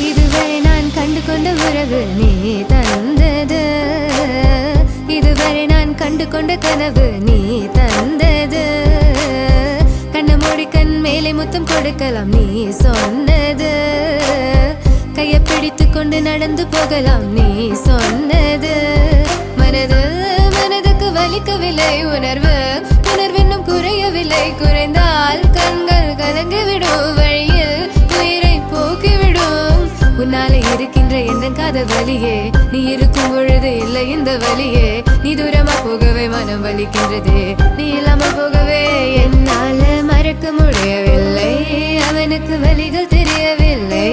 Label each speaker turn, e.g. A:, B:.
A: இதுவரை நான் கண்டு கொண்ட உறவு நீ தந்தது, இதுவரை நான் கண்டு கொண்ட கனவு நீ தந்தது. கண்ண மூடி கண் மேலே முத்தம் கொடுக்கலாம் நீ சொன்னது, கையை பிடித்து கொண்டு நடந்து போகலாம் நீ சொன்னது. மனதுக்கு வலிக்கவில்லை உணர்வு, உணர்வின்னும் குறையவில்லை, குறைந்தால் கண்கள் கலங்கிவிடும், வழியில் உயிரை போக்கிவிடும். உன்னாலே இருக்கின்ற எந்த காதல் வலியே, நீ இருக்கும் பொழுது இல்லை இந்த வலியே. நீ தூரமா போகவே மனம் வலிக்கின்றதே, நீ இல்லாமல் போகவே என்னால மறக்க முடியவில்லை. அவனுக்கு வலிகள் தெரியவில்லை.